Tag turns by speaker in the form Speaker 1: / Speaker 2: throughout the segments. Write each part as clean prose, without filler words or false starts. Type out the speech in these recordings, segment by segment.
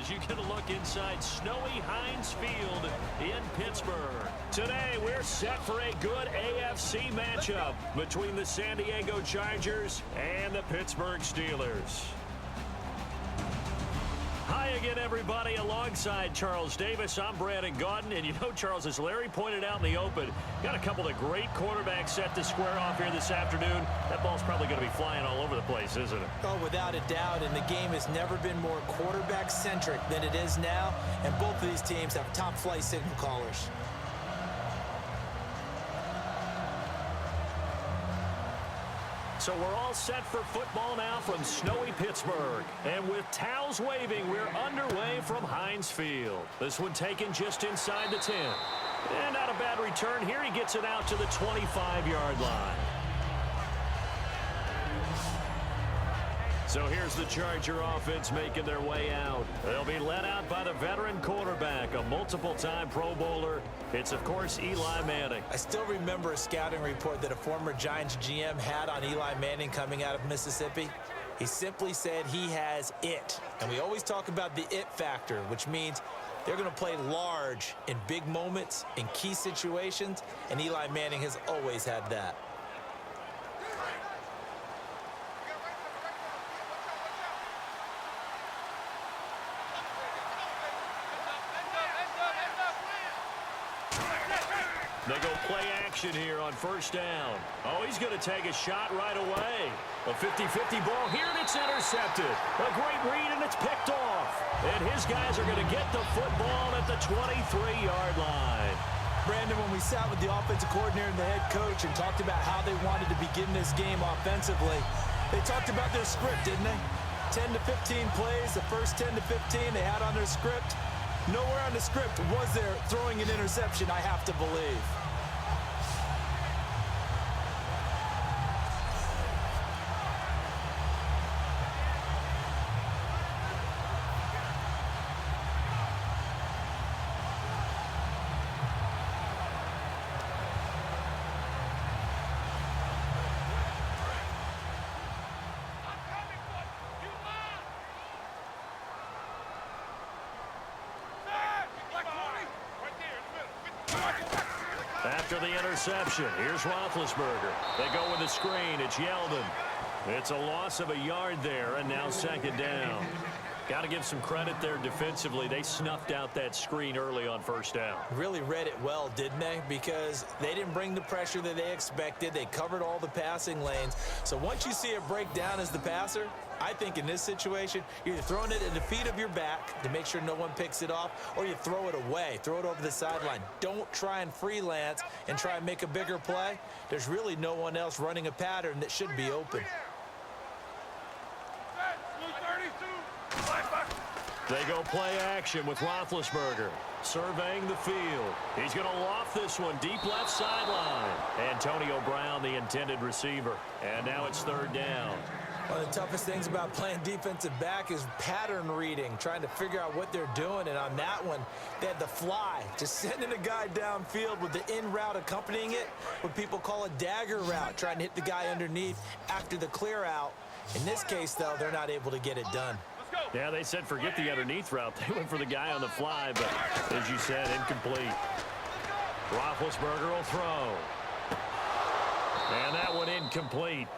Speaker 1: as you get a look inside snowy Heinz Field in Pittsburgh. Today, we're set for a good AFC matchup between the San Diego Chargers and the Pittsburgh Steelers. Hi again, everybody. Alongside Charles Davis, I'm Brandon Gaudin. And you know, Charles, as Larry pointed out in the open, got a couple of great quarterbacks set to square off here this afternoon. That ball's probably going to be flying all over the place, isn't it?
Speaker 2: Oh, without a doubt. And the game has never been more quarterback-centric than it is now. And both of these teams have top-flight signal callers.
Speaker 1: So we're all set for football now from snowy Pittsburgh. And with towels waving, we're underway from Heinz Field. This one taken just inside the 10. And not a bad return here. He gets it out to the 25-yard line. So here's the Charger offense making their way out. They'll be led out by the veteran quarterback, a multiple-time Pro Bowler. It's, of course, Eli Manning.
Speaker 2: I still remember a scouting report that a former Giants GM had on Eli Manning coming out of Mississippi. He simply said he has it. And we always talk about the it factor, which means they're going to play large in big moments, in key situations, and Eli Manning has always had that.
Speaker 1: They go play action here on first down. Oh, he's going to take a shot right away. A 50-50 ball here, and it's intercepted. A great read, and it's picked off. And his guys are going to get the football at the 23-yard line.
Speaker 2: Brandon, when we sat with the offensive coordinator and the head coach and talked about how they wanted to begin this game offensively, they talked about their script, didn't they? 10 to 15 plays, the first 10 to 15 they had on their script. Nowhere on the script was there throwing an interception, I have to believe.
Speaker 1: After the interception, here's Roethlisberger. They go with the screen. It's Yeldon. It's a loss of a yard there, and now second down. Got to give some credit there defensively. They snuffed out that screen early on first down.
Speaker 2: Really read it well, didn't they? Because they didn't bring the pressure that they expected. They covered all the passing lanes. So once you see it break down as the passer, I think in this situation, you're either throwing it at the feet of your back to make sure no one picks it off, or you throw it away, throw it over the sideline. Don't try and freelance and try and make a bigger play. There's really no one else running a pattern that should be open.
Speaker 1: They go play action with Roethlisberger, surveying the field. He's going to loft this one deep left sideline. Antonio Brown, the intended receiver. And now it's third down.
Speaker 2: One of the toughest things about playing defensive back is pattern reading, trying to figure out what they're doing. And on that one, they had the fly, just sending a guy downfield with the in route accompanying it, what people call a dagger route, trying to hit the guy underneath after the clear out. In this case, though, they're not able to get it done.
Speaker 1: Yeah, they said forget the underneath route. They went for the guy on the fly, but as you said, incomplete. Roethlisberger will throw. And that one incomplete.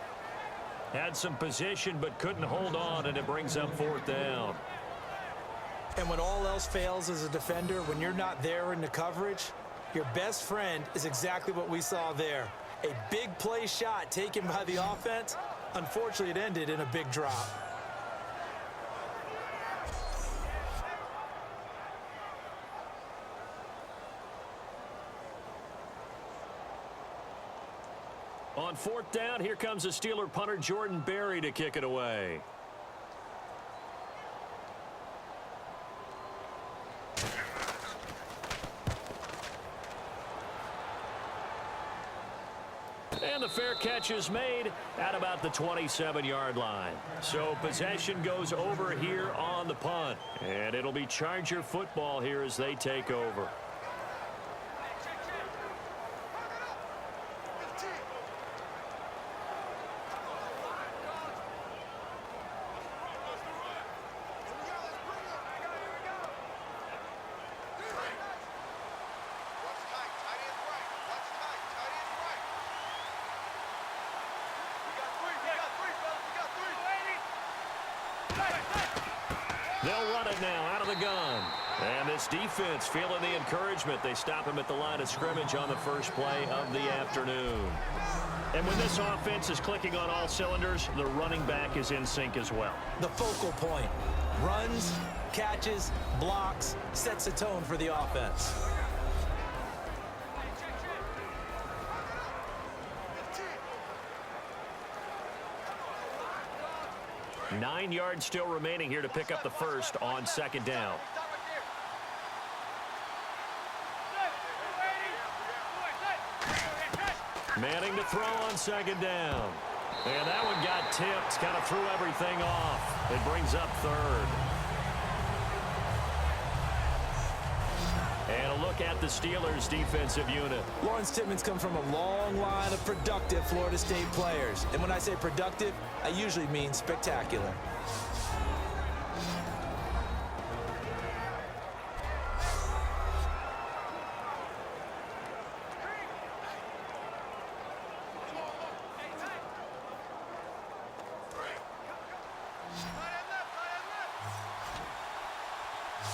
Speaker 1: Had some position but couldn't hold on, and it brings up fourth down.
Speaker 2: And when all else fails as a defender, when you're not there in the coverage, your best friend is exactly what we saw there. A big play shot taken by the offense. Unfortunately, it ended in a big drop.
Speaker 1: On fourth down, here comes the Steeler punter Jordan Berry to kick it away. And the fair catch is made at about the 27-yard line. So possession goes over here on the punt. And it'll be Charger football here as they take over. run it now out of the gun. And this defense feeling the encouragement. They stop him at the line of scrimmage on the first play of the afternoon. And when this offense is clicking on all cylinders, the running back is in sync as well.
Speaker 2: The focal point. Runs, catches, blocks, sets a tone for the offense.
Speaker 1: Nine yards still remaining here to pick up the first on second down. Manning to throw on second down. And that one got tipped, kind of threw everything off. It brings up third. And a look at the Steelers' defensive unit.
Speaker 2: Lawrence Timmons comes from a long line of productive Florida State players. And when I say productive, I usually mean spectacular.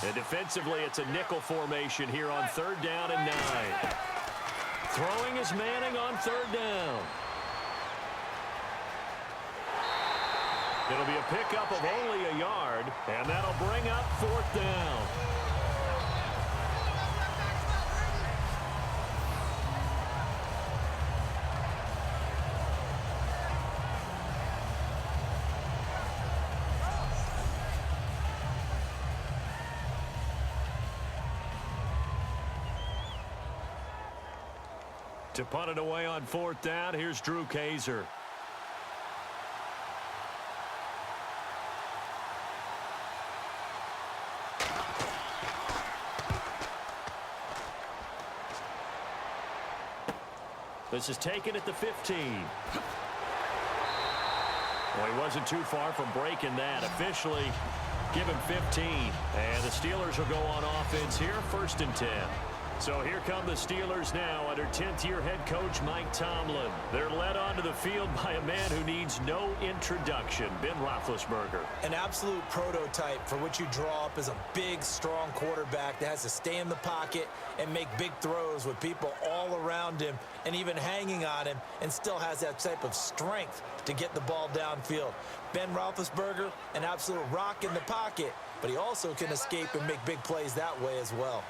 Speaker 1: And defensively, it's a nickel formation here on third down and 9. Throwing is Manning on third down. It'll be a pickup of only a yard, and that'll bring up fourth down. To punt it away on fourth down, here's Drew Kaiser. This is taken at the 15. Well, he wasn't too far from breaking that. Officially, give him 15. And the Steelers will go on offense here, 1st and 10. So here come the Steelers now under 10th-year head coach Mike Tomlin. They're led onto the field by a man who needs no introduction, Ben Roethlisberger.
Speaker 2: An absolute prototype for what you draw up as a big, strong quarterback that has to stay in the pocket and make big throws with people all around him and even hanging on him, and still has that type of strength to get the ball downfield. Ben Roethlisberger, an absolute rock in the pocket, but he also can escape and make big plays that way as well.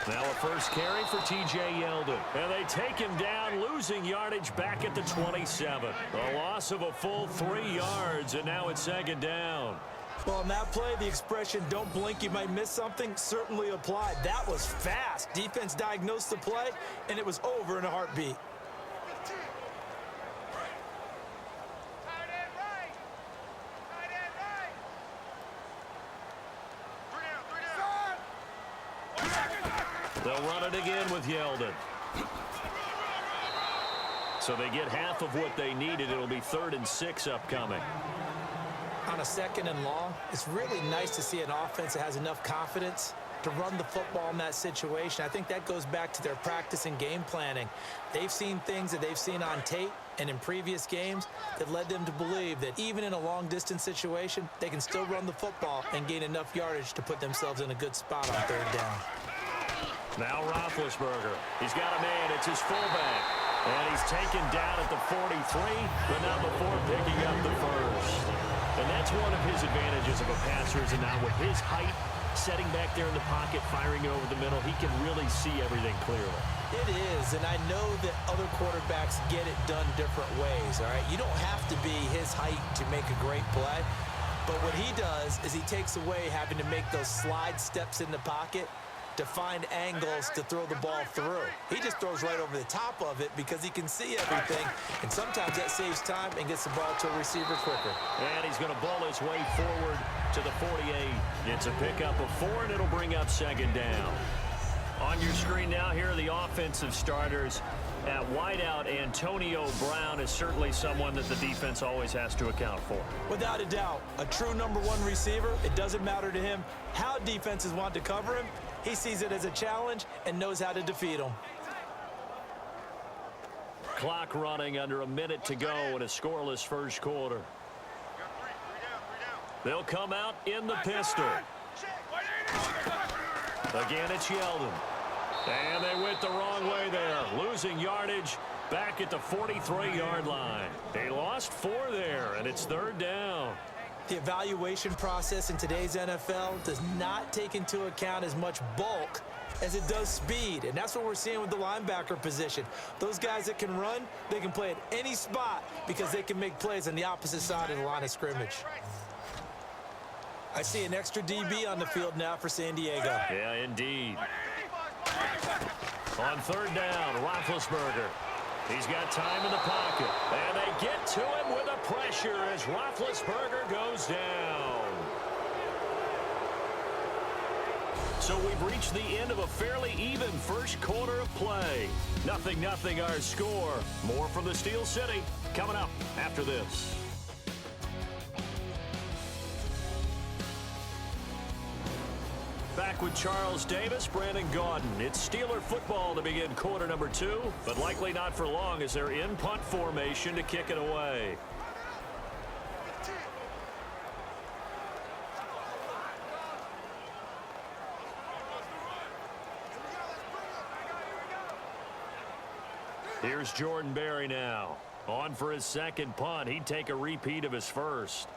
Speaker 1: Now a first carry for T.J. Yeldon. And they take him down, losing yardage back at the 27. A loss of a full 3 yards, and now it's second down.
Speaker 2: Well, on that play, the expression, don't blink, you might miss something, certainly applied. That was fast. Defense diagnosed the play, and it was over in a heartbeat.
Speaker 1: They'll run it again with Yeldon. So they get half of what they needed. It'll be 3rd and 6 upcoming.
Speaker 2: On a 2nd and long, it's really nice to see an offense that has enough confidence to run the football in that situation. I think that goes back to their practice and game planning. They've seen things that they've seen on tape and in previous games that led them to believe that even in a long-distance situation, they can still run the football and gain enough yardage to put themselves in a good spot on 3rd down.
Speaker 1: Now Roethlisberger. He's got a man. It's his fullback. And he's taken down at the 43, but not before picking up the first. And that's one of his advantages of a passer, is now with his height, setting back there in the pocket, firing over the middle, he can really see everything clearly.
Speaker 2: It is, and I know that other quarterbacks get it done different ways, all right? You don't have to be his height to make a great play, but what he does is he takes away having to make those slide steps in the pocket to find angles to throw the ball through. He just throws right over the top of it because he can see everything, and sometimes that saves time and gets the ball to a receiver quicker.
Speaker 1: And he's going to ball his way forward to the 48. It's a pickup of 4, and it'll bring up second down. On your screen now, here are the offensive starters. At wideout, Antonio Brown is certainly someone that the defense always has to account for.
Speaker 2: Without a doubt, a true #1 receiver. It doesn't matter to him how defenses want to cover him. He sees it as a challenge and knows how to defeat them.
Speaker 1: clock running under a minute to go in a scoreless first quarter. They'll come out in the pistol. Again, it's Yeldon. And they went the wrong way there, losing yardage back at the 43-yard line. They lost 4 there, and it's 3rd down.
Speaker 2: The evaluation process in today's NFL does not take into account as much bulk as it does speed, and that's what we're seeing with the linebacker position. Those guys that can run, they can play at any spot because they can make plays on the opposite side of the line of scrimmage. I see an extra DB on the field now for San Diego.
Speaker 1: Yeah, indeed. On 3rd down, Roethlisberger. He's got time in the pocket. And they get to him with a pressure as Roethlisberger goes down. So we've reached the end of a fairly even first quarter of play. 0-0 our score. More from the Steel City coming up after this. Back with Charles Davis, Brandon Gaudin. It's Steeler football to begin quarter number 2, but likely not for long as they're in punt formation to kick it away. Here's Jordan Berry now. On for his second punt. He'd take a repeat of his first.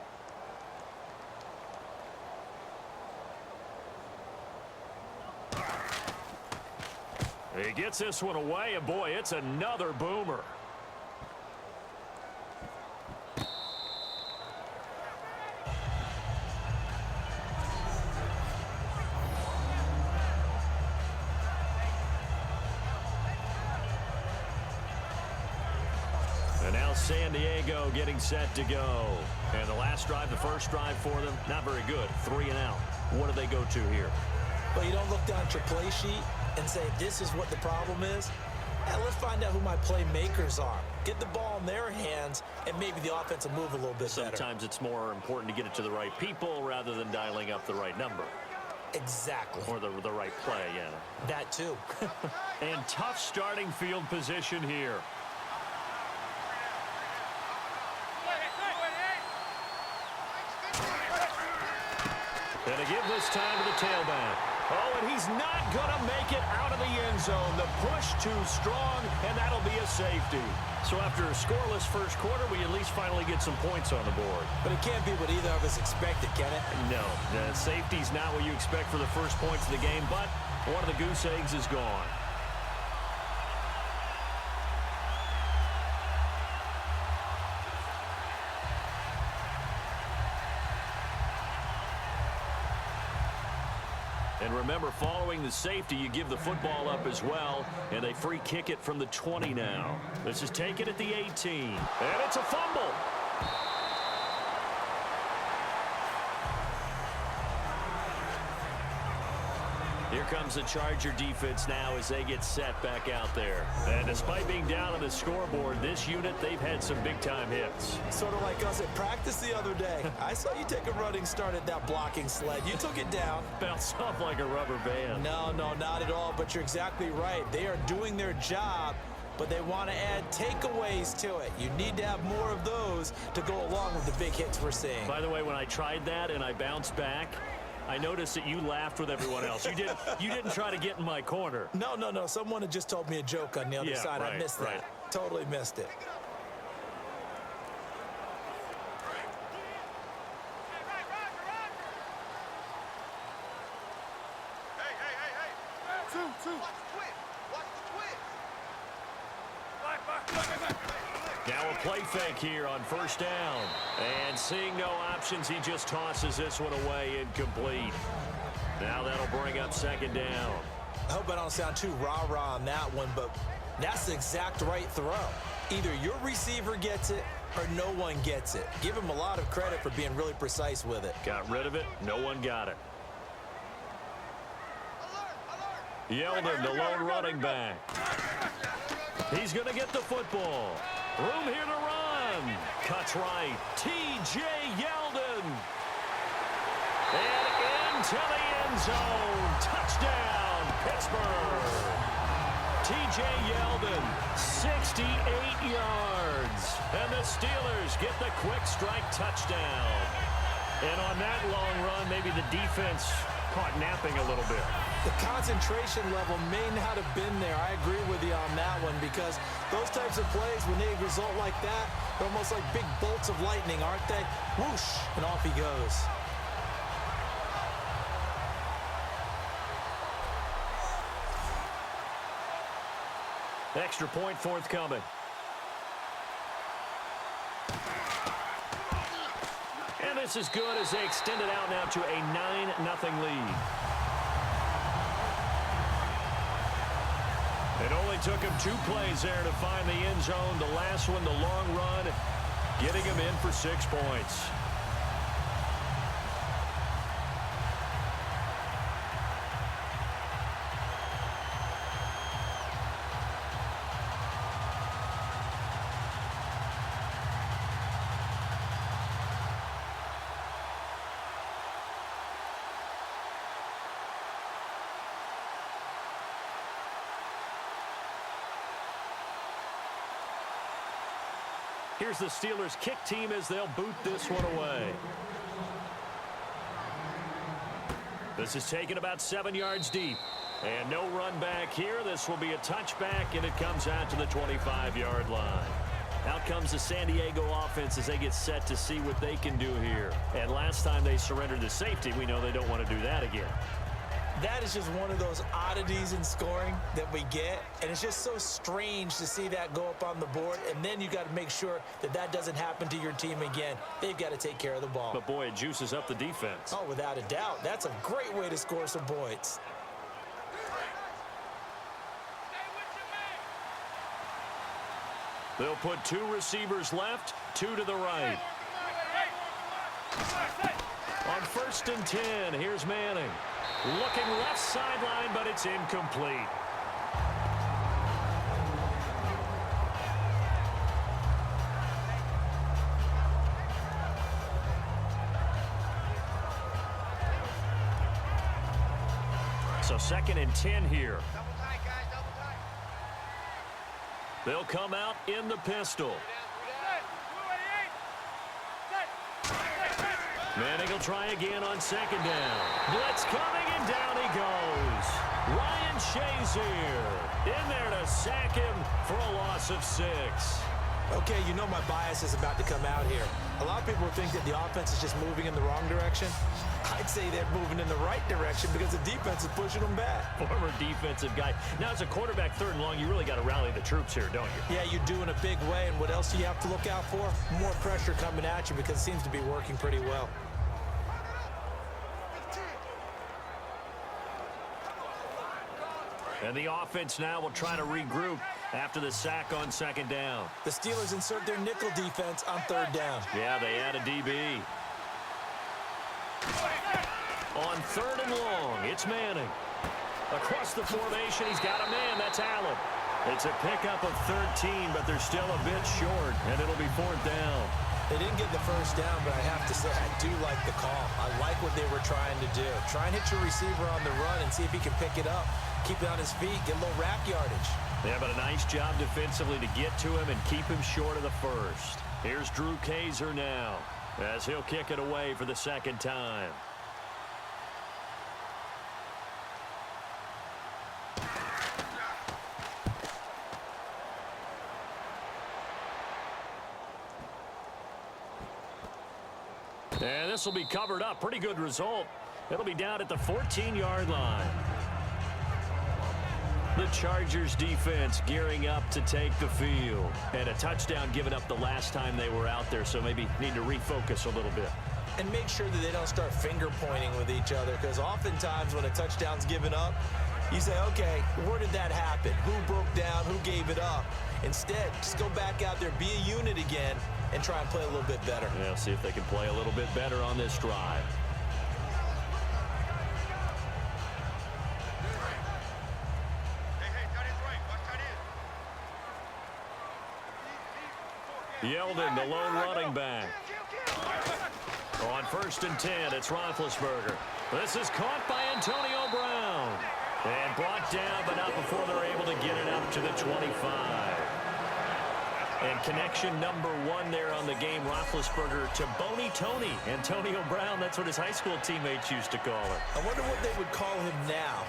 Speaker 1: He gets this one away, and boy, it's another boomer. And now San Diego getting set to go. And the last drive, the first drive for them, not very good. 3 and out. What do they go to here?
Speaker 2: Well, you don't look down at your play sheet and say, this is what the problem is. And let's find out who my playmakers are. Get the ball in their hands, and maybe the offense will move a little bit better.
Speaker 1: Sometimes it's more important to get it to the right people rather than dialing up the right number.
Speaker 2: Exactly.
Speaker 1: Or the right play, yeah.
Speaker 2: That too.
Speaker 1: And tough starting field position here. And a give this time to the tailback. Oh, and he's not going to make it out of the end zone. The push too strong, and that'll be a safety. So after a scoreless first quarter, we at least finally get some points on the board.
Speaker 2: But it can't be what either of us expected, can it?
Speaker 1: No, the safety's not what you expect for the first points of the game, but one of the goose eggs is gone. And remember, following the safety, you give the football up as well, and they free kick it from the 20 now. This is taken at the 18, and it's a fumble. Here comes the Charger defense now as they get set back out there. And despite being down on the scoreboard, this unit, they've had some big-time hits.
Speaker 2: Sort of like us at practice the other day. I saw you take a running start at that blocking sled. You took it down.
Speaker 1: Bounced off like a rubber band.
Speaker 2: No, not at all, but you're exactly right. They are doing their job, but they want to add takeaways to it. You need to have more of those to go along with the big hits we're seeing.
Speaker 1: By the way, when I tried that and I bounced back, I noticed that you laughed with everyone else. You didn't try to get in my corner.
Speaker 2: No. Someone had just told me a joke on the other side.
Speaker 1: Right,
Speaker 2: I missed that.
Speaker 1: Right.
Speaker 2: Totally missed it.
Speaker 1: Now a play fake here on first down. And seeing no options, he just tosses this one away, incomplete. Now that'll bring up second down.
Speaker 2: I hope I don't sound too rah-rah on that one, but that's the exact right throw. Either your receiver gets it or no one gets it. Give him a lot of credit for being really precise with it.
Speaker 1: Got rid of it. No one got it. Yeldon, the lone running back. He's going to get the football. Room here to run. Cuts right. T.J. Yeldon. And into the end zone. Touchdown, Pittsburgh. T.J. Yeldon, 68 yards. And the Steelers get the quick strike touchdown. And on that long run, maybe the defense caught napping a little bit.
Speaker 2: The concentration level may not have been there. I agree with you on that one because those types of plays, when they result like that, they're almost like big bolts of lightning, aren't they? Whoosh, and off he goes.
Speaker 1: Extra point forthcoming. And this is good as they extend it out now to a 9-0 lead. It only took him 2 plays there to find the end zone. The last one, the long run, getting him in for 6 points. Here's the Steelers kick team as they'll boot this one away. This is taken about 7 yards deep. And no run back here. This will be a touchback, and it comes out to the 25-yard line. Out comes the San Diego offense as they get set to see what they can do here. And last time they surrendered the safety, we know they don't want to do that again.
Speaker 2: That is just one of those oddities in scoring that we get, and it's just so strange to see that go up on the board, and then you got to make sure that that doesn't happen to your team again. They've got to take care of the ball.
Speaker 1: But, boy, it juices up the defense.
Speaker 2: Oh, without a doubt. That's a great way to score some points.
Speaker 1: They'll put 2 receivers left, 2 to the right. On 1st and 10, here's Manning. Looking left sideline, but it's incomplete. So 2nd and 10 here. They'll come out in the pistol. Manning will try again on 2nd down. Blitz coming, and down he goes. Ryan Shazier in there to sack him for a loss of 6.
Speaker 2: Okay, you know my bias is about to come out here. A lot of people think that the offense is just moving in the wrong direction. I'd say they're moving in the right direction because the defense is pushing them back.
Speaker 1: Former defensive guy. Now, as a quarterback 3rd and long, you really got to rally the troops here, don't you?
Speaker 2: Yeah, you do in a big way. And what else do you have to look out for? More pressure coming at you because it seems to be working pretty well.
Speaker 1: And the offense now will try to regroup after the sack on 2nd down.
Speaker 2: The Steelers insert their nickel defense on 3rd down.
Speaker 1: Yeah, they add a DB. On 3rd and long, it's Manning. Across the formation, he's got a man. That's Allen. It's a pickup of 13, but they're still a bit short, and it'll be 4th down.
Speaker 2: They didn't get the 1st down, but I have to say I do like the call. I like what they were trying to do. Try and hit your receiver on the run and see if he can pick it up. Keep it on his feet, get a little rack yardage.
Speaker 1: Yeah, but a nice job defensively to get to him and keep him short of the 1st. Here's Drew Kaiser now as he'll kick it away for the 2nd time. And this will be covered up. Pretty good result. It'll be down at the 14-yard line. The Chargers defense gearing up to take the field. And a touchdown given up the last time they were out there, so maybe need to refocus a little bit.
Speaker 2: And make sure that they don't start finger pointing with each other, because oftentimes when a touchdown's given up, you say, okay, where did that happen? Who broke down? Who gave it up? Instead, just go back out there, be a unit again, and try and play a little bit better.
Speaker 1: Yeah, see if they can play a little bit better on this drive. Yeldon, the lone running back. On 1st and 10, it's Roethlisberger. This is caught by Antonio Brown. And brought down, but not before they're able to get it up to the 25. And connection number 1 there on the game, Roethlisberger to Boney Tony. Antonio Brown, that's what his high school teammates used to call him.
Speaker 2: I wonder what they would call him now.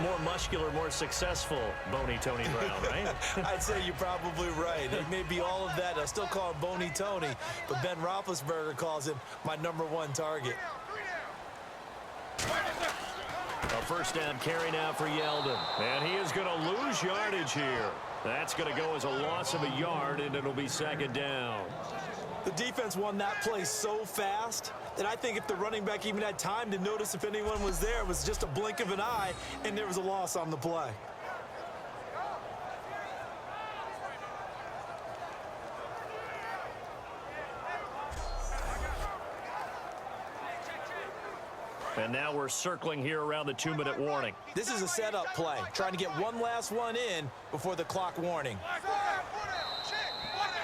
Speaker 1: More muscular, more successful Boney Tony Brown, right?
Speaker 2: I'd say you're probably right. He may be all of that. I still call him Boney Tony, but Ben Roethlisberger calls him my #1 target.
Speaker 1: A first down carry now for Yeldon. And he is going to lose yardage here. That's going to go as a loss of a yard, and it'll be second down.
Speaker 2: The defense won that play so fast that I think if the running back even had time to notice if anyone was there, it was just a blink of an eye, and there was a loss on the play.
Speaker 1: And now we're circling here around the 2-minute warning.
Speaker 2: This is a setup play, trying to get one last one in before the clock warning.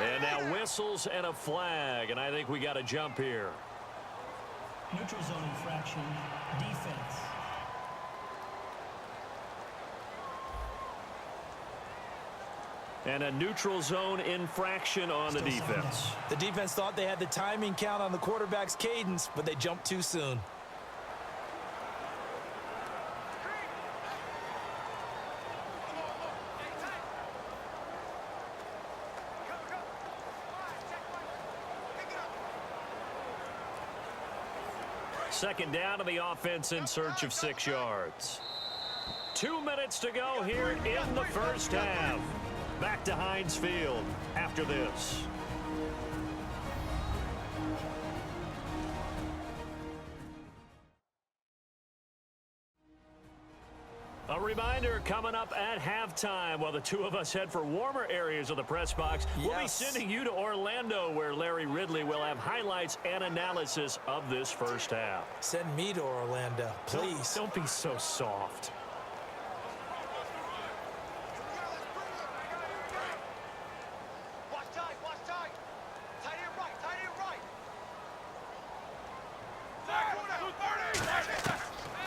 Speaker 1: And now whistles and a flag, and I think we got a jump here.
Speaker 3: Neutral zone infraction, defense.
Speaker 1: And a neutral zone infraction on the defense.
Speaker 2: The defense thought they had the timing count on the quarterback's cadence, but they jumped too soon.
Speaker 1: Second down to the offense in search of 6 yards. 2 minutes to go here in the first half. Back to Heinz Field after this. A reminder coming up at halftime while the two of us head for warmer areas of the press box.
Speaker 2: Yes.
Speaker 1: We'll be sending you to Orlando where Larry Ridley will have highlights and analysis of this first half.
Speaker 2: Send me to Orlando, please.
Speaker 1: Don't be so soft.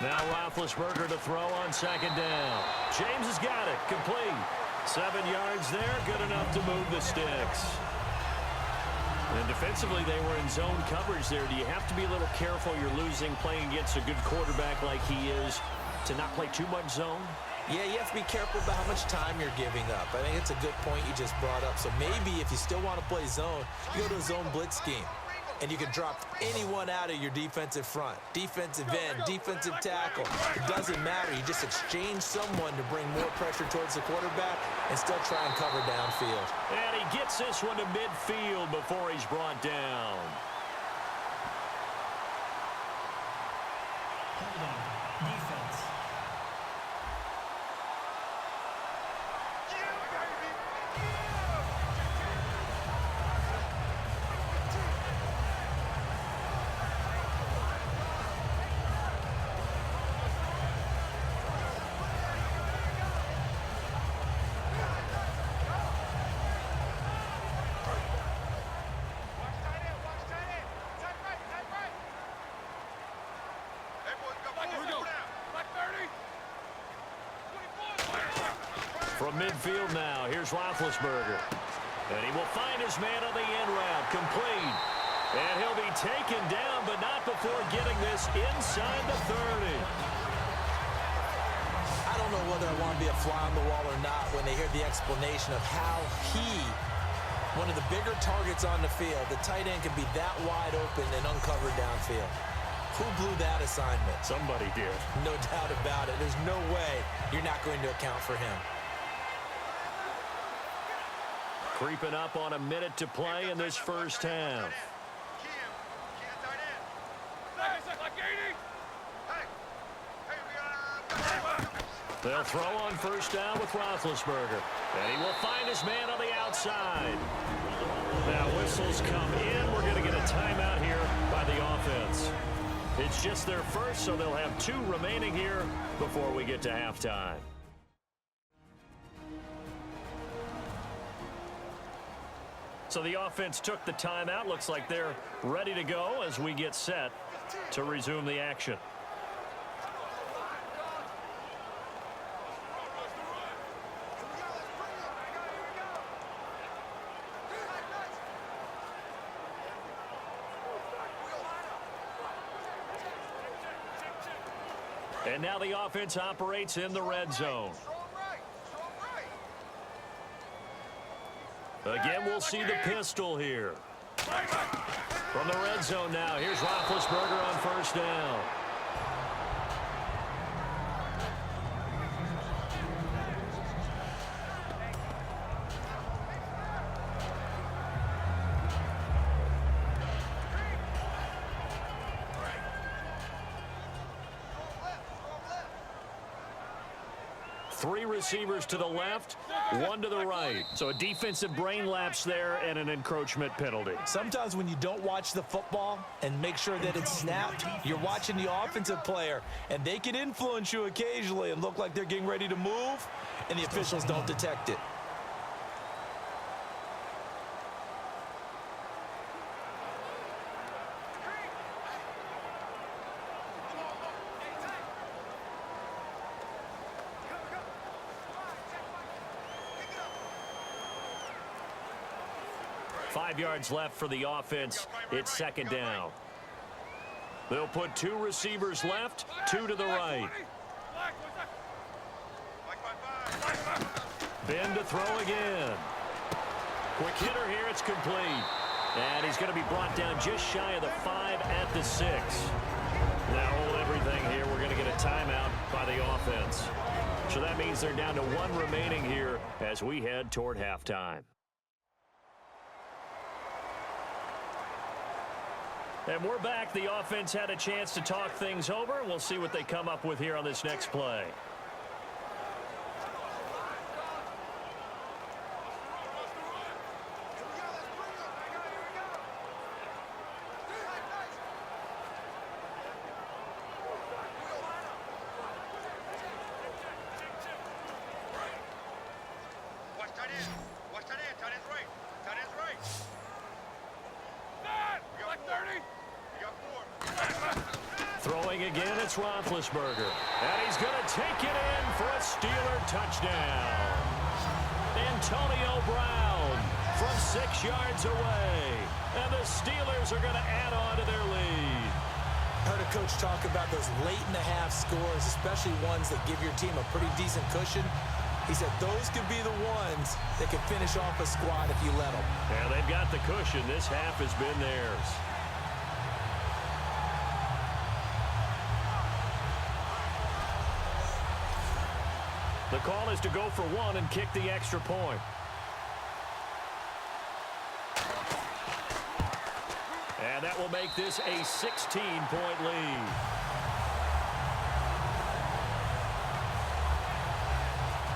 Speaker 1: Now Roethlisberger to throw on second down. James has got it. Complete. 7 yards there. Good enough to move the sticks. And defensively, they were in zone coverage there. Do you have to be a little careful? You're losing playing against a good quarterback like he is to not play too much zone?
Speaker 2: Yeah, you have to be careful about how much time you're giving up. I think it's a good point you just brought up. So maybe if you still want to play zone, you go to a zone blitz scheme. And you can drop anyone out of your defensive front. Defensive end, defensive tackle. It doesn't matter. You just exchange someone to bring more pressure towards the quarterback and still try and cover downfield.
Speaker 1: And he gets this one to midfield before he's brought down.
Speaker 3: Hold on. Defense.
Speaker 1: From midfield now, here's Roethlisberger. And he will find his man on the end route, complete. And he'll be taken down, but not before getting this inside the 30.
Speaker 2: I don't know whether I want to be a fly on the wall or not when they hear the explanation of how one of the bigger targets on the field, the tight end can be that wide open and uncovered downfield. Who blew that assignment?
Speaker 1: Somebody did.
Speaker 2: No doubt about it. There's no way you're not going to account for him.
Speaker 1: Creeping up on a minute to play in this first half. They'll throw on first down with Roethlisberger. And he will find his man on the outside. Now whistles come in. We're going to get a timeout here by the offense. It's just their first, so they'll have 2 remaining here before we get to halftime. So the offense took the timeout. Looks like they're ready to go as we get set to resume the action. And now the offense operates in the red zone. Again, we'll see the pistol here. From the red zone now, here's Roethlisberger on first down. Three receivers to the left, one to the right. So a defensive brain lapse there and an encroachment penalty.
Speaker 2: Sometimes when you don't watch the football and make sure that it's snapped, you're watching the offensive player, and they can influence you occasionally and look like they're getting ready to move, and the officials don't detect it.
Speaker 1: Five yards left for the offense. It's second down. They'll put two receivers left, two to the right. Ben to throw again. Quick hitter here. It's complete. And he's going to be brought down just shy of the 5 at the 6. Now hold everything here. We're going to get a timeout by the offense. So that means they're down to one remaining here as we head toward halftime. And we're back. The offense had a chance to talk things over. We'll see what they come up with here on this next play. Throwing again, it's Roethlisberger. And he's going to take it in for a Steeler touchdown. Antonio Brown from 6 yards away. And the Steelers are going to add on to their lead.
Speaker 2: Heard a coach talk about those late-in-the-half scores, especially ones that give your team a pretty decent cushion. He said those could be the ones that could finish off a squad if you let them.
Speaker 1: Yeah, they've got the cushion. This half has been theirs. The call is to go for one and kick the extra point. And that will make this a 16-point lead.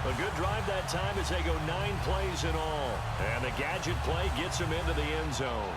Speaker 1: A good drive that time as they go 9 plays in all. And the gadget play gets them into the end zone.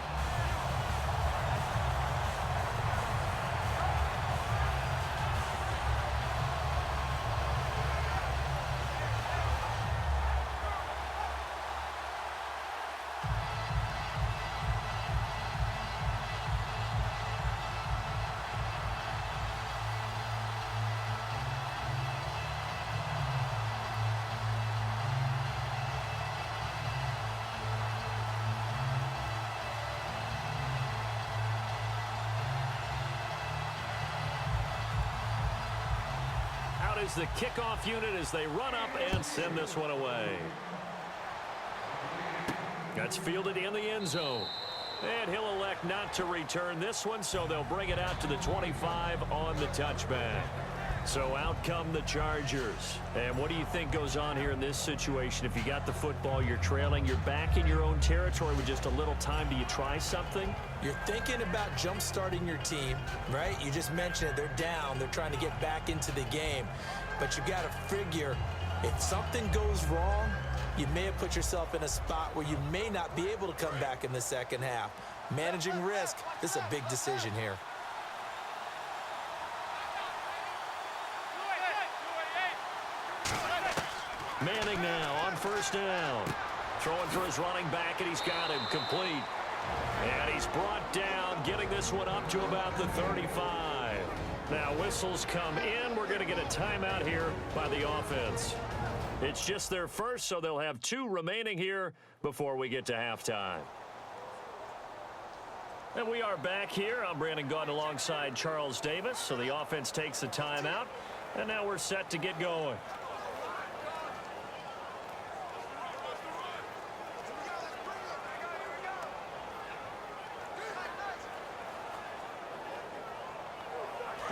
Speaker 1: Is the kickoff unit as they run up and send this one away. That's fielded in the end zone. And he'll elect not to return this one, so they'll bring it out to the 25 on the touchback. So out come the Chargers. And what do you think goes on here in this situation? If you got the football, you're trailing, you're back in your own territory with just a little time. Do you try something?
Speaker 2: You're thinking about jump-starting your team, right? You just mentioned it. They're down. They're trying to get back into the game. But you got to figure if something goes wrong, you may have put yourself in a spot where you may not be able to come back in the second half. Managing risk, this is a big decision here.
Speaker 1: Manning now on first down. Throwing for his running back, and he's got him complete. And he's brought down, getting this one up to about the 35. Now whistles come in. We're going to get a timeout here by the offense. It's just their first, so they'll have 2 remaining here before we get to halftime. And we are back here. I'm Brandon Gaudin alongside Charles Davis. So the offense takes the timeout. And now we're set to get going.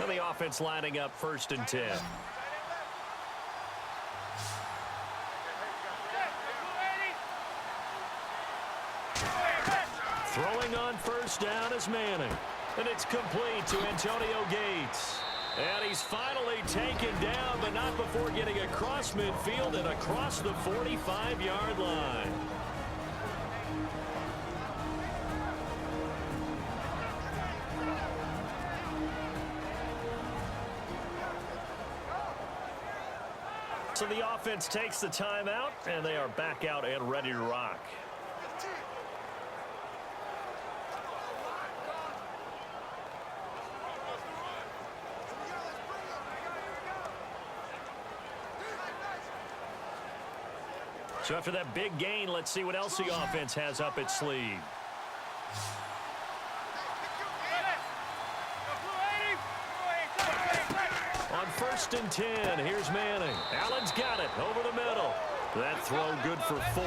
Speaker 1: And the offense lining up 1st and 10. Throwing on 1st down is Manning. And it's complete to Antonio Gates. And he's finally taken down, but not before getting across midfield and across the 45-yard line. So the offense takes the timeout, and they are back out and ready to rock. So after that big gain, let's see what else the offense has up its sleeve. On 1st and 10, here's Manning. Allen's got it over the middle. That throw good for 4.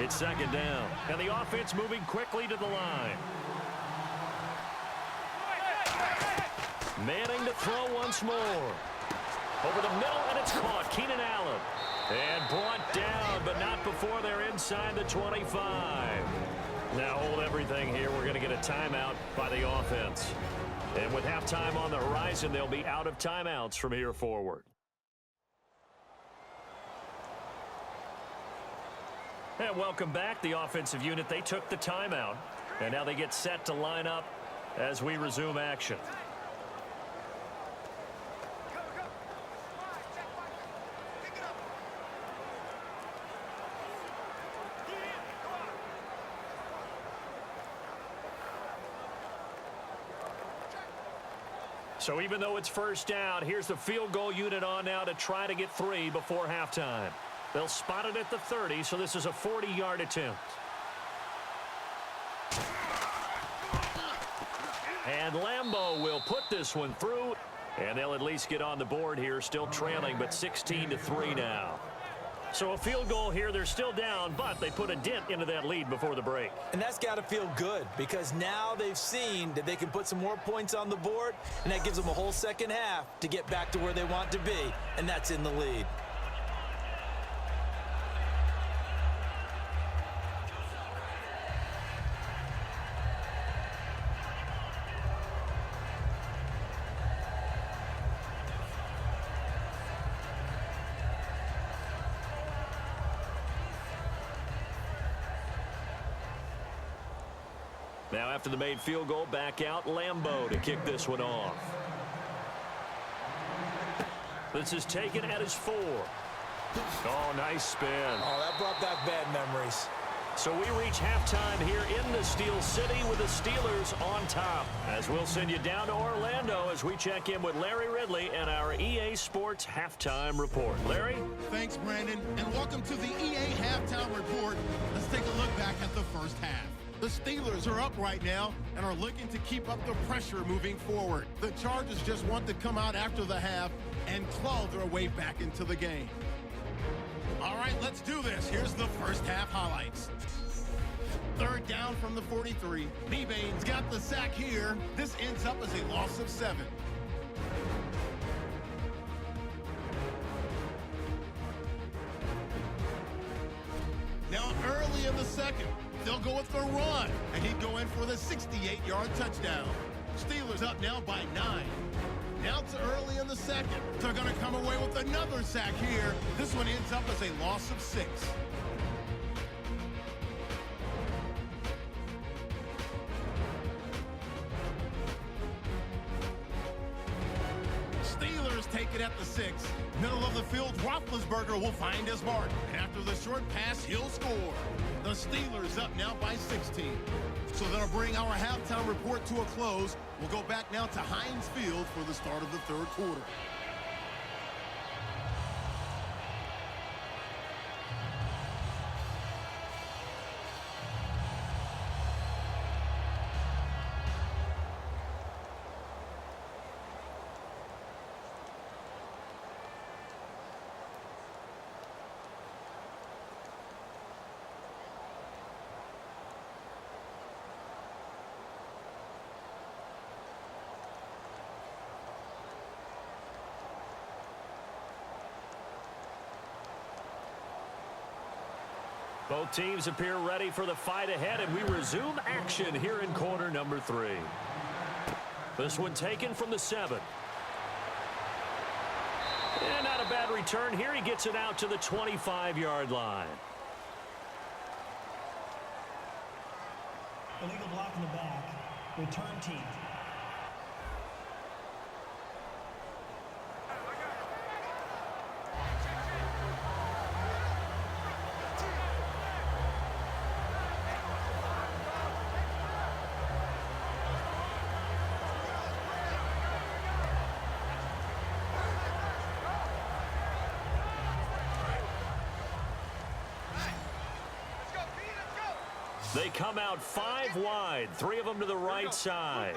Speaker 1: It's 2nd down. And the offense moving quickly to the line. Manning to throw once more. Over the middle, and it's caught. Keenan Allen. And brought down, but not before they're inside the 25. Now hold everything here. We're going to get a timeout by the offense. And with halftime on the horizon, they'll be out of timeouts from here forward. And welcome back. The offensive unit, they took the timeout. And now they get set to line up as we resume action. So even though it's 1st down, here's the field goal unit on now to try to get 3 before halftime. They'll spot it at the 30, so this is a 40-yard attempt. And Lambeau will put this one through, and they'll at least get on the board here, still trailing, but 16-3 now. So a field goal here, they're still down, but they put a dent into that lead before the break.
Speaker 2: And that's got to feel good because now they've seen that they can put some more points on the board, and that gives them a whole 2nd half to get back to where they want to be, and that's in the lead.
Speaker 1: Now after the made field goal, back out Lambeau to kick this one off. This is taken at his 4. Oh, nice spin.
Speaker 2: Oh, that brought back bad memories.
Speaker 1: So we reach halftime here in the Steel City with the Steelers on top. As we'll send you down to Orlando as we check in with Larry Ridley and our EA Sports Halftime Report. Larry?
Speaker 4: Thanks, Brandon, and welcome to the EA Halftime Report. Let's take a look back at the 1st half. The Steelers are up right now and are looking to keep up the pressure moving forward. The Chargers just want to come out after the half and claw their way back into the game. All right, let's do this. Here's the 1st half highlights. 3rd down from the 43. Mebane's got the sack here. This ends up as a loss of 7. Now early in the 2nd, they'll go with the run, and he'd go in for the 68-yard touchdown. Steelers up now by 9. Now it's early in the 2nd. They're going to come away with another sack here. This one ends up as a loss of 6. Steelers take it at the 6. Middle of the field, Roethlisberger will find his mark. And after the short pass, he'll score. The Steelers up now by 16. So that'll bring our halftime report to a close. We'll go back now to Heinz Field for the start of the 3rd quarter.
Speaker 1: Both teams appear ready for the fight ahead, and we resume action here in quarter number 3. This one taken from the 7. And not a bad return here. He gets it out to the 25-yard line.
Speaker 3: Illegal block in the back. Return team.
Speaker 1: They come out 5 wide, 3 of them to the right side.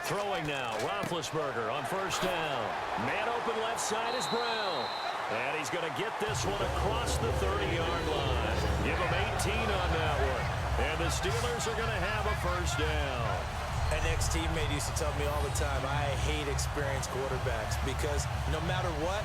Speaker 1: Throwing now, Roethlisberger on first down. Man open left side is Brown. And he's going to get this one across the 30-yard line. Give him 18 on that one. And the Steelers are going to have a first down.
Speaker 2: An ex-teammate used to tell me all the time, I hate experienced quarterbacks because no matter what,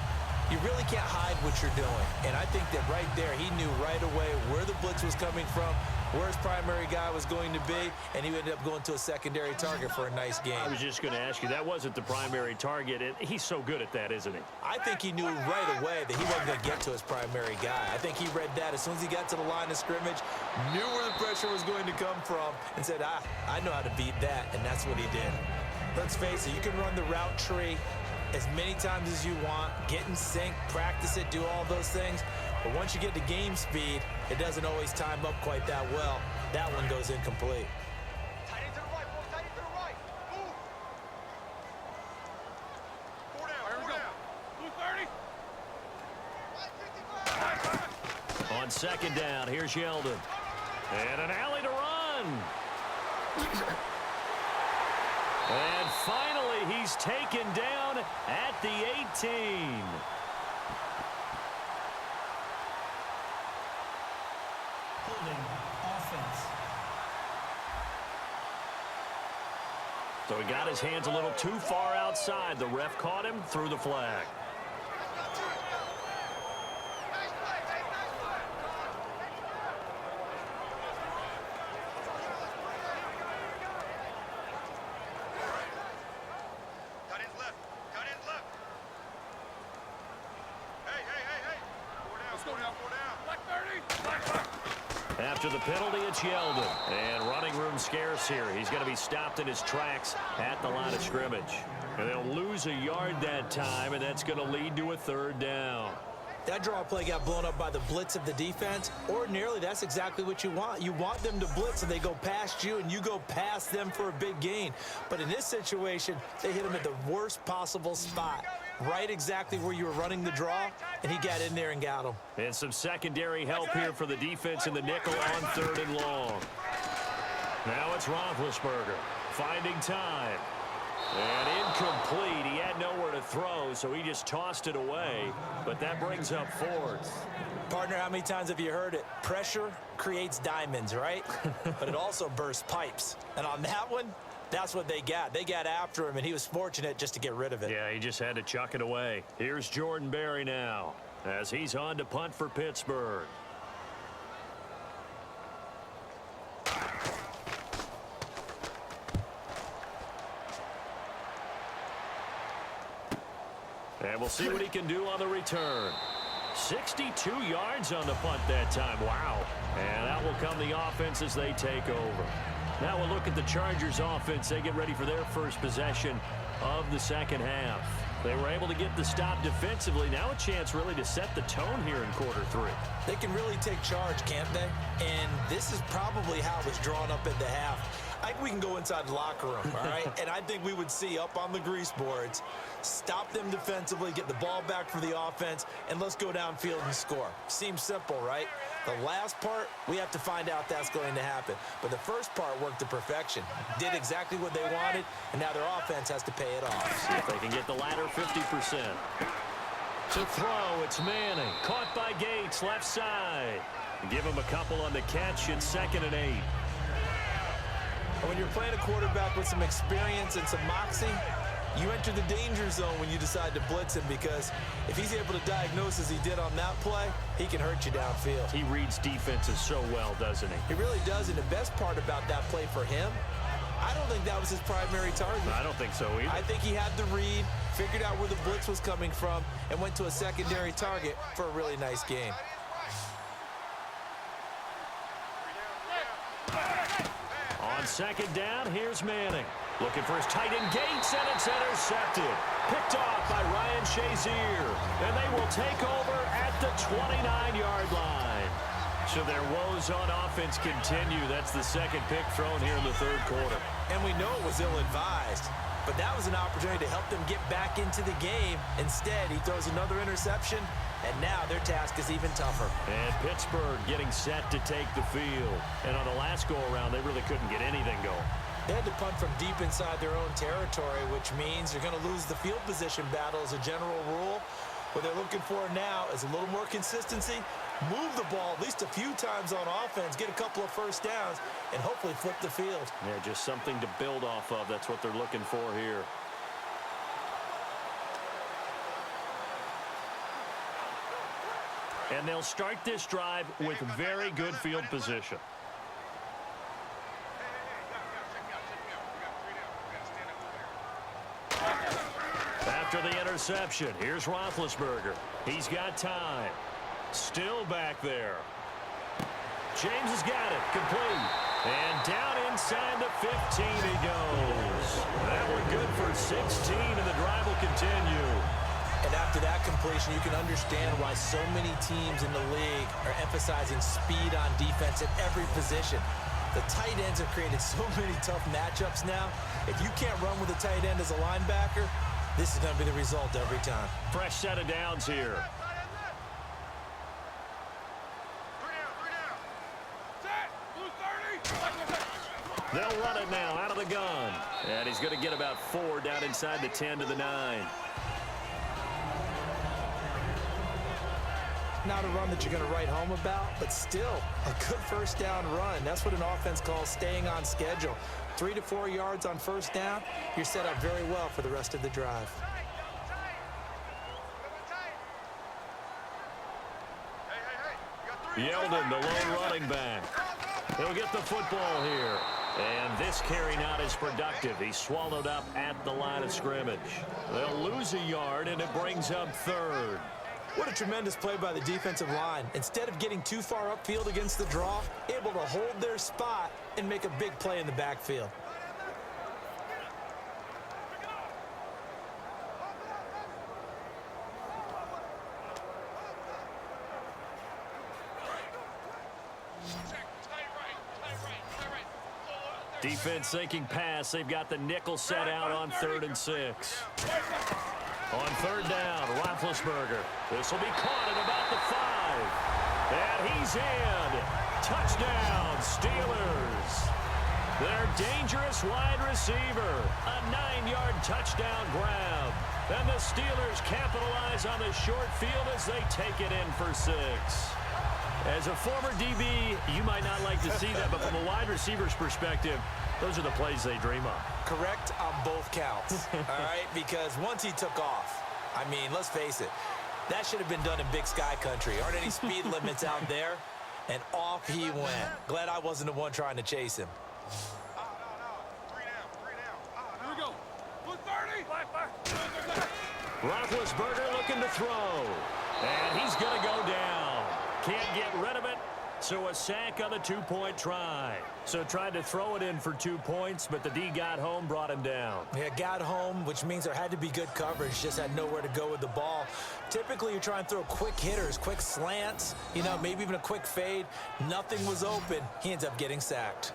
Speaker 2: you really can't hide what you're doing. And I think that right there, he knew right away where the blitz was coming from, where his primary guy was going to be, and he ended up going to a secondary target for a nice game.
Speaker 1: I was just going to ask you, that wasn't the primary target. He's so good at that, isn't he?
Speaker 2: I think he knew right away that he wasn't going to get to his primary guy. I think he read that as soon as he got to the line of scrimmage, knew where the pressure was going to come from, and said, I know how to beat that, and that's what he did. Let's face it, you can run the route tree as many times as you want, get in sync, practice it, do all those things. But once you get to game speed, it doesn't always time up quite that well. That one goes incomplete.
Speaker 5: Tight end to the right, boy. Tight end to the right. Move. 4 down. 4 down. 230.
Speaker 1: On second down, here's Yeldon. And an alley to run. And finally, he's taken down at the 18.
Speaker 3: Holding offense.
Speaker 1: So he got his hands a little too far outside. The ref caught him, threw the flag. After the penalty, it's Yeldon. And running room scarce here. He's going to be stopped in his tracks at the line of scrimmage. And they'll lose a yard that time, and that's going to lead to a third down.
Speaker 2: That draw play got blown up by the blitz of the defense. Ordinarily, that's exactly what you want. You want them to blitz, and they go past you, and you go past them for a big gain. But in this situation, they hit him at the worst possible spot, right exactly where you were running the draw, and he got in there and got him.
Speaker 1: And some secondary help here for the defense in the nickel on 3rd and long. Now it's Roethlisberger finding time. And incomplete. He had nowhere to throw, so he just tossed it away. But that brings up 4th.
Speaker 2: Partner, how many times have you heard it? Pressure creates diamonds, right? But it also bursts pipes. And on that one, that's what they got. They got after him, and he was fortunate just to get rid of it.
Speaker 1: Yeah, he just had to chuck it away. Here's Jordan Berry now as he's on to punt for Pittsburgh. And we'll see what he can do on the return. 62 yards on the punt that time. Wow. And that will come the offense as they take over. Now we'll look at the Chargers offense. They get ready for their first possession of the second half. They were able to get the stop defensively. Now a chance really to set the tone here in quarter 3.
Speaker 2: They can really take charge, can't they? And this is probably how it was drawn up at the half. I think we can go inside the locker room, all right? And I think we would see up on the grease boards, stop them defensively, get the ball back for the offense, and let's go downfield and score. Seems simple, right? The last part, we have to find out that's going to happen. But the first part worked to perfection. Did exactly what they wanted, and now their offense has to pay it off.
Speaker 1: See if they can get the latter 50%. To throw, it's Manning. Caught by Gates, left side. Give him a couple on the catch. It's 2nd and 8.
Speaker 2: When you're playing a quarterback with some experience and some moxie, You enter the danger zone when you decide to blitz him, because if he's able to diagnose as he did on that play, he can hurt you downfield.
Speaker 1: He reads defenses so well, doesn't he?
Speaker 2: He really does, and the best part about that play for him, I don't think that was his primary target.
Speaker 1: I don't think so either.
Speaker 2: I think he had the read, figured out where the blitz was coming from, and went to a secondary target for a really nice game.
Speaker 1: On second down, here's Manning. Looking for his tight end Gates, and it's intercepted. Picked off by Ryan Shazier. And they will take over at the 29-yard line. So their woes on offense continue. That's the second pick thrown here in the third quarter.
Speaker 2: And we know it was ill-advised, but that was an opportunity to help them get back into the game. Instead, he throws another interception, and now their task is even tougher.
Speaker 1: And Pittsburgh getting set to take the field. And on the last go-around, they really couldn't get anything going.
Speaker 2: They had to punt from deep inside their own territory, which means you're going to lose the field position battle as a general rule. What they're looking for now is a little more consistency, move the ball at least a few times on offense, get a couple of first downs, and hopefully flip the field.
Speaker 1: Yeah, just something to build off of. That's what they're looking for here. And they'll start this drive with very good field position. After the interception, here's Roethlisberger. He's got time. Still back there. James has got it. Complete. And down inside the 15 he goes. That one good for 16, and the drive will continue.
Speaker 2: And after that completion, you can understand why so many teams in the league are emphasizing speed on defense at every position. The tight ends have created so many tough matchups now. If you can't run with a tight end as a linebacker, this is going to be the result every time.
Speaker 1: Fresh set of downs here. They'll run it now out of the gun. And he's going to get about 4 down inside the 10 to the 9.
Speaker 2: Not a run that you're going to write home about, but still a good first down run. That's what an offense calls staying on schedule. 3 to 4 yards on first down, you're set up very well for the rest of the drive.
Speaker 1: Yeldon, the lone running back. He'll get the football here. And this carry not as productive. He's swallowed up at the line of scrimmage. They'll lose a yard, and it brings up third.
Speaker 2: What a tremendous play by the defensive line. Instead of getting too far upfield against the draw, able to hold their spot and make a big play in the backfield.
Speaker 1: Defense sinking pass. They've got the nickel set out on 3rd and 6. On 3rd down, Roethlisberger. This will be caught at about the 5. And he's in. Touchdown, Steelers. Their dangerous wide receiver. A 9-yard touchdown grab. And the Steelers capitalize on the short field as they take it in for 6. As a former DB, you might not like to see that, but from a wide receiver's perspective, those are the plays they dream of.
Speaker 2: Correct on both counts, all right? Because once he took off, I mean, let's face it, that should have been done in Big Sky country. Aren't any speed limits out there? And off he went. Glad I wasn't the one trying to chase him.
Speaker 5: Here we go. 30.
Speaker 1: Roethlisberger looking to throw. And he's going to go down. Can't get rid of it, so a sack on the 2-point try. So tried to throw it in for 2 points, but the D got home, brought him down.
Speaker 2: Yeah, got home, which means there had to be good coverage, just had nowhere to go with the ball. Typically, you're trying to throw quick hitters, quick slants, you know, maybe even a quick fade. Nothing was open. He ends up getting sacked.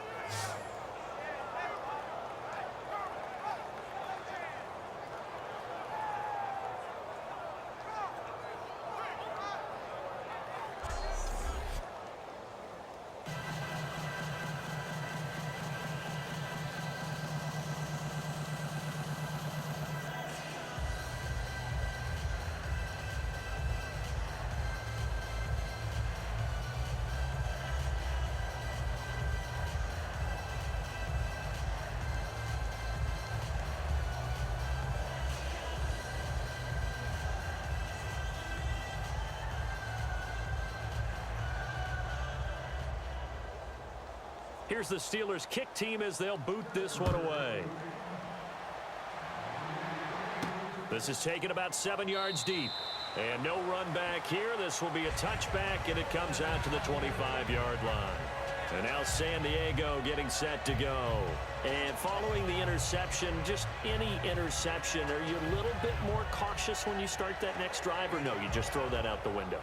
Speaker 1: Here's the Steelers' kick team as they'll boot this one away. This is taken about 7 yards deep. And no run back here. This will be a touchback, and it comes out to the 25-yard line. And now San Diego getting set to go. And following the interception, just any interception, are you a little bit more cautious when you start that next drive, or no, you just throw that out the window?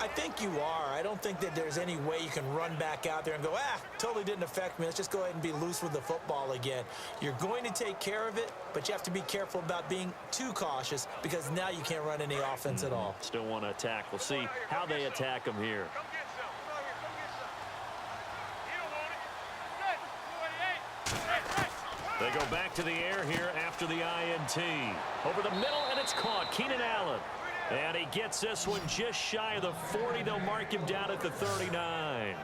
Speaker 2: I think you are. I don't think that there's any way you can run back out there and go, totally didn't affect me. Let's just go ahead and be loose with the football again. You're going to take care of it, but you have to be careful about being too cautious because now you can't run any offense at all.
Speaker 1: Still want to attack. We'll see how they attack them here. They go back to the air here after the INT. Over the middle, and it's caught. Keenan Allen. And he gets this one just shy of the 40. They'll mark him down at the 39.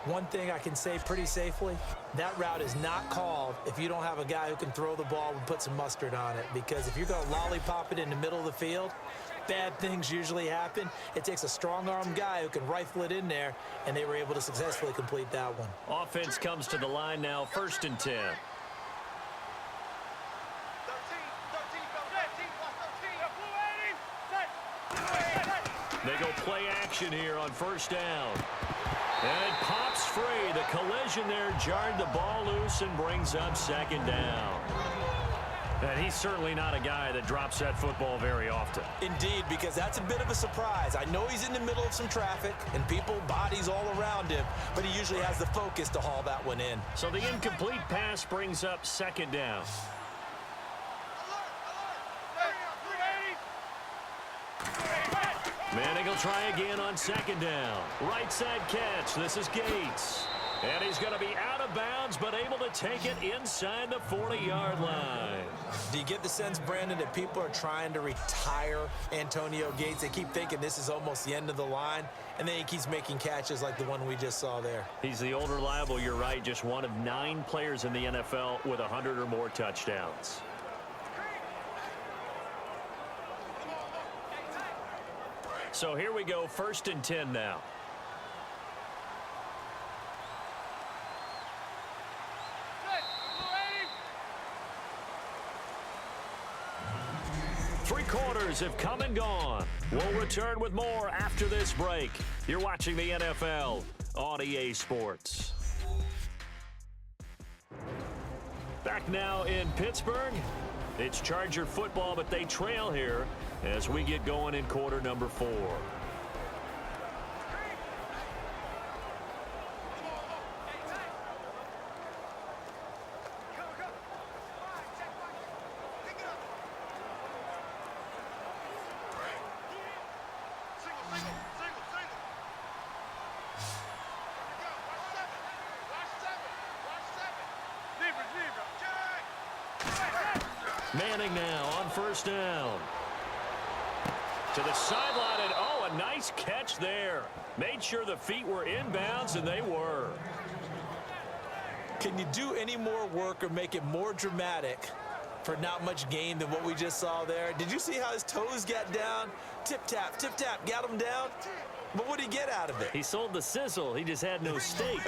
Speaker 2: One thing I can say pretty safely, that route is not called if you don't have a guy who can throw the ball and put some mustard on it. Because if you're going to lollipop it in the middle of the field, bad things usually happen. It takes a strong-arm guy who can rifle it in there, and they were able to successfully complete that one.
Speaker 1: Offense comes to the line now, 1st and 10. They go play action here on 1st down. And it pops free. The collision there jarred the ball loose and brings up 2nd down. And he's certainly not a guy that drops that football very often.
Speaker 2: Indeed, because that's a bit of a surprise. I know he's in the middle of some traffic and people, bodies all around him, but he usually has the focus to haul that one in.
Speaker 1: So the incomplete pass brings up 2nd down. Manning will try again on 2nd down. Right side catch. This is Gates. And he's going to be out of bounds, but able to take it inside the 40-yard line.
Speaker 2: Do you get the sense, Brandon, that people are trying to retire Antonio Gates? They keep thinking this is almost the end of the line, and then he keeps making catches like the one we just saw there.
Speaker 1: He's the old reliable, you're right, just one of 9 players in the NFL with 100 or more touchdowns. So here we go, 1st and 10 now. Three quarters have come and gone. We'll return with more after this break. You're watching the NFL on EA Sports. Back now in Pittsburgh. It's Charger football, but they trail here as we get going in quarter number 4. Manning now on 1st down. To the sideline, and a nice catch there. Made sure the feet were inbounds, and they were.
Speaker 2: Can you do any more work or make it more dramatic for not much gain than what we just saw there? Did you see how his toes got down? Tip-tap, got him down. But what did he get out of it?
Speaker 1: He sold the sizzle. He just had no steak.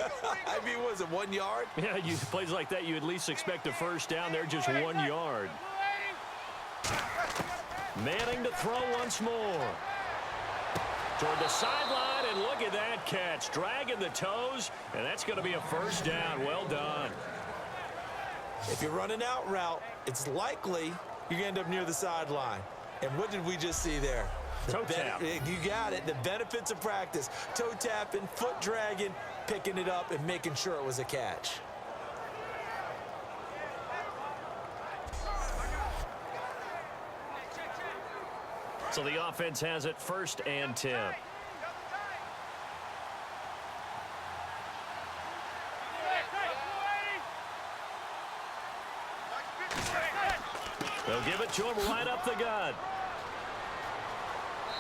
Speaker 2: I mean, was it 1 yard?
Speaker 1: Yeah, plays like that, you at least expect a 1st down. They're just 1 yard. Manning to throw once more. Toward the sideline, and look at that catch. Dragging the toes, and that's going to be a 1st down. Well done.
Speaker 2: If you're running out route, it's likely you're going to end up near the sideline. And what did we just see there?
Speaker 1: Toe tap.
Speaker 2: You got it. The benefits of practice. Toe tapping, foot dragging, picking it up, and making sure it was a catch.
Speaker 1: So the offense has it 1st and 10. They'll give it to him right up the gut.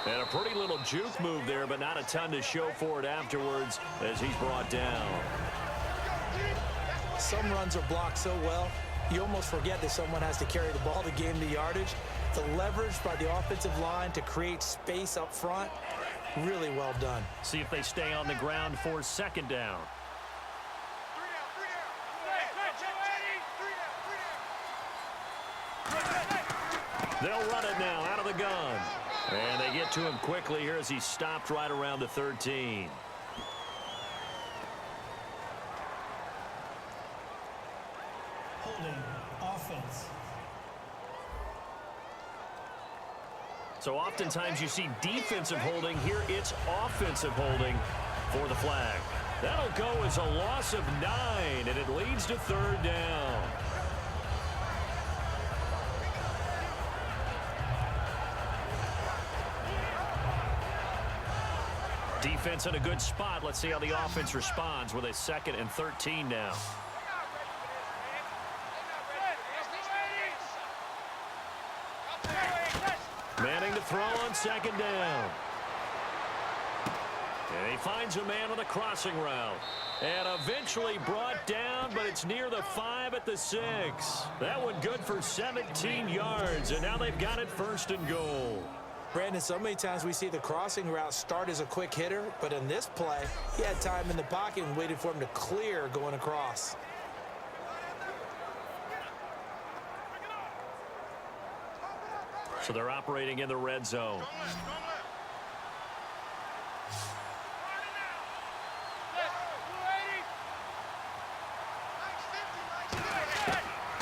Speaker 1: And a pretty little juke move there, but not a ton to show for it afterwards as he's brought down.
Speaker 2: Some runs are blocked so well, you almost forget that someone has to carry the ball to gain the yardage. The leverage by the offensive line to create space up front, really well done.
Speaker 1: See if they stay on the ground for 2nd down. They'll run it now out of the gun. And they get to him quickly here as he stopped right around the 13.
Speaker 3: Holding offense.
Speaker 1: So oftentimes you see defensive holding. Here it's offensive holding for the flag. That'll go as a loss of 9, and it leads to 3rd down. Defense in a good spot. Let's see how the offense responds with a 2nd and 13 now. Manning to throw on 2nd down. And he finds a man on a crossing route. And eventually brought down, but it's near the 5 at the 6. That one good for 17 yards, and now they've got it 1st and goal.
Speaker 2: Brandon, so many times we see the crossing route start as a quick hitter, but in this play, he had time in the pocket and waited for him to clear going across.
Speaker 1: So they're operating in the red zone.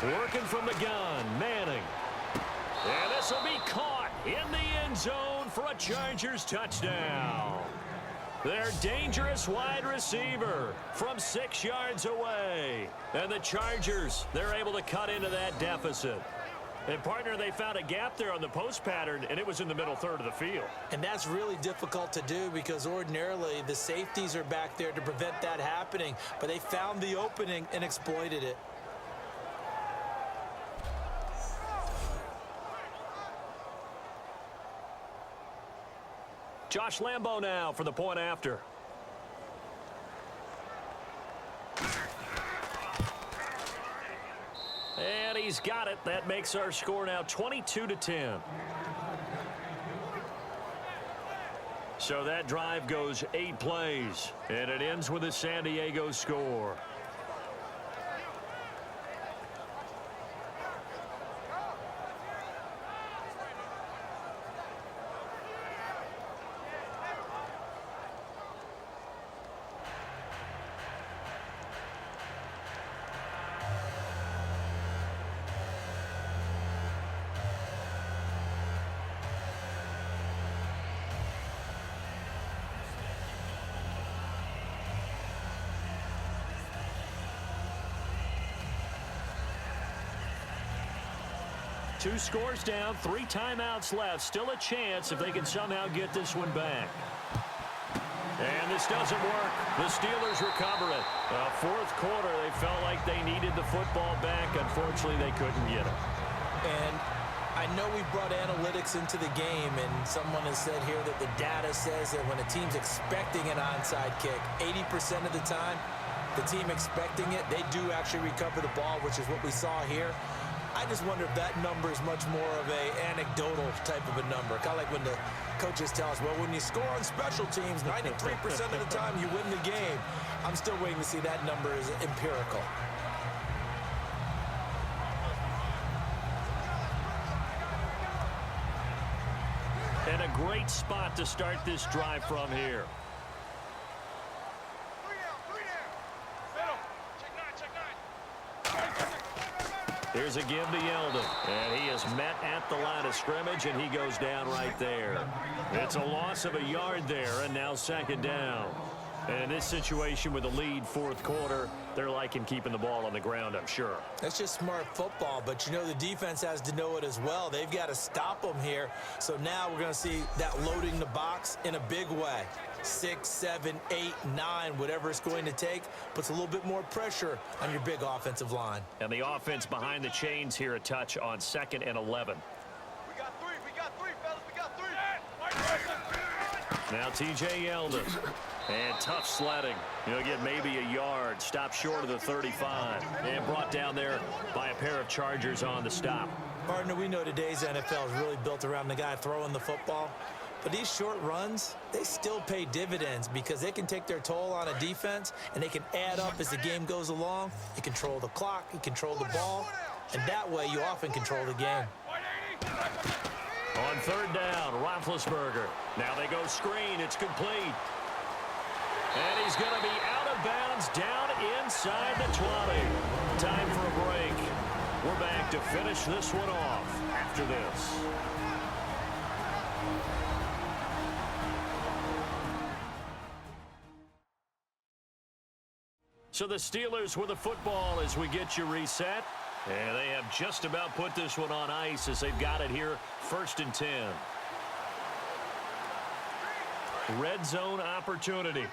Speaker 1: Working from the gun, Manning. And this will be caught in the end zone for a Chargers touchdown. Their dangerous wide receiver from 6 yards away. And the Chargers, they're able to cut into that deficit. And, partner, they found a gap there on the post pattern, and it was in the middle third of the field.
Speaker 2: And that's really difficult to do because ordinarily the safeties are back there to prevent that happening. But they found the opening and exploited it.
Speaker 1: Josh Lambo now for the point after. And he's got it. That makes our score now 22-10. So that drive goes 8 plays, and it ends with a San Diego score. Two scores down, 3 timeouts left. Still a chance if they can somehow get this one back. And this doesn't work. The Steelers recover it. 4th quarter, they felt like they needed the football back. Unfortunately, they couldn't get it.
Speaker 2: And I know we brought analytics into the game, and someone has said here that the data says that when a team's expecting an onside kick, 80% of the time, the team expecting it, they do actually recover the ball, which is what we saw here. I just wonder if that number is much more of a anecdotal type of a number. Kind of like when the coaches tell us, well, when you score on special teams, 93% of the time you win the game. I'm still waiting to see that number is empirical.
Speaker 1: And a great spot to start this drive from here. Here's a give to Yeldon, and he is met at the line of scrimmage, and he goes down right there. It's a loss of a yard there, and now 2nd down. And in this situation with the lead 4th quarter, they're liking keeping the ball on the ground, I'm sure.
Speaker 2: That's just smart football, but you know the defense has to know it as well. They've got to stop them here. So now we're going to see that loading the box in a big way. 6, 7, 8, 9, whatever it's going to take, puts a little bit more pressure on your big offensive line.
Speaker 1: And the offense behind the chains here a touch on 2nd and 11.
Speaker 5: We got three, fellas, we got 3.
Speaker 1: Now T.J. Yeldon. And tough sledding. He'll get maybe a yard. Stop short of the 35. And brought down there by a pair of Chargers on the stop.
Speaker 2: Partner, we know today's NFL is really built around the guy throwing the football. But these short runs, they still pay dividends because they can take their toll on a defense and they can add up as the game goes along. You control the clock, you control the ball, and that way you often control the game.
Speaker 1: On third down, Roethlisberger. Now they go screen. It's complete. And he's going to be out of bounds down inside the 20. Time for a break. We're back to finish this one off after this. So the Steelers with the football as we get you reset. And they have just about put this one on ice as they've got it here, 1st and 10. Red zone opportunity.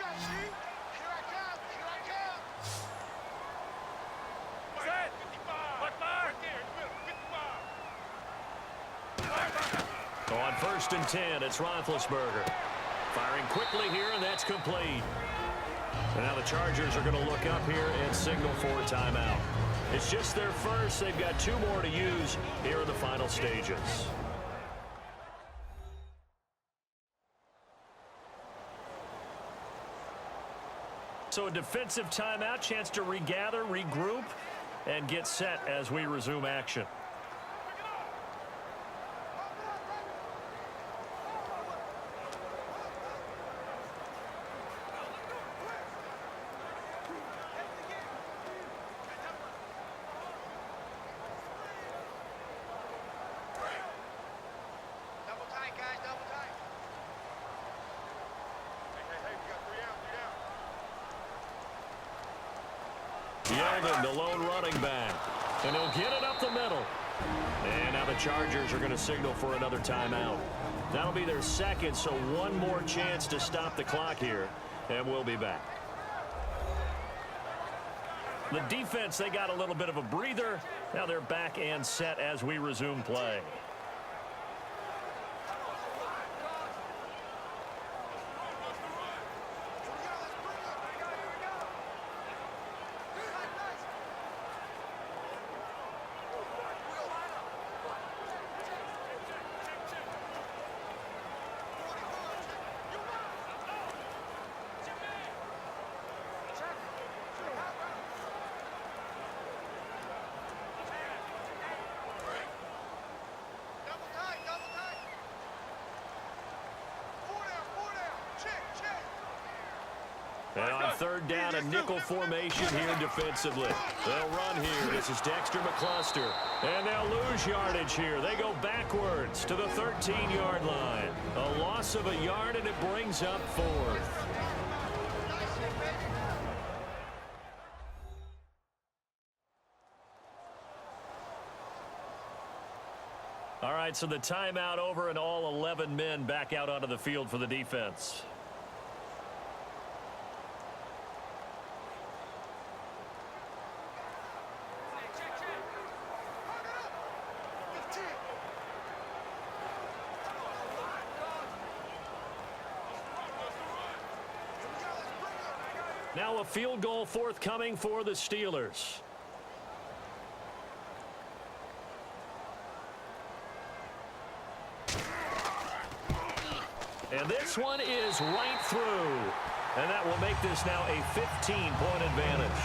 Speaker 1: On 1st and 10, it's Roethlisberger. Firing quickly here, and that's complete. And now the Chargers are going to look up here and signal for a timeout. It's just their first. They've got 2 more to use here in the final stages. So a defensive timeout, chance to regather, regroup, and get set as we resume action. Yeldon, the lone running back. And he'll get it up the middle. And now the Chargers are going to signal for another timeout. That'll be their second, so one more chance to stop the clock here. And we'll be back. The defense, they got a little bit of a breather. Now they're back and set as we resume play. And on third down, a nickel formation here defensively. They'll run here. This is Dexter McCluster. And they'll lose yardage here. They go backwards to the 13-yard line. A loss of a yard, and it brings up 4th. All right, so the timeout over, and all 11 men back out onto the field for the defense. Now a field goal forthcoming for the Steelers. And this one is right through. And that will make this now a 15-point advantage.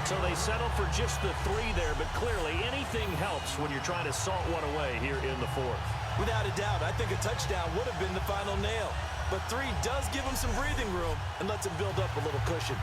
Speaker 1: So they settle for just the 3 there, but clearly anything helps when you're trying to salt one away here in the 4th.
Speaker 2: Without a doubt, I think a touchdown would have been the final nail. But 3 does give them some breathing room and lets them build up a little cushion.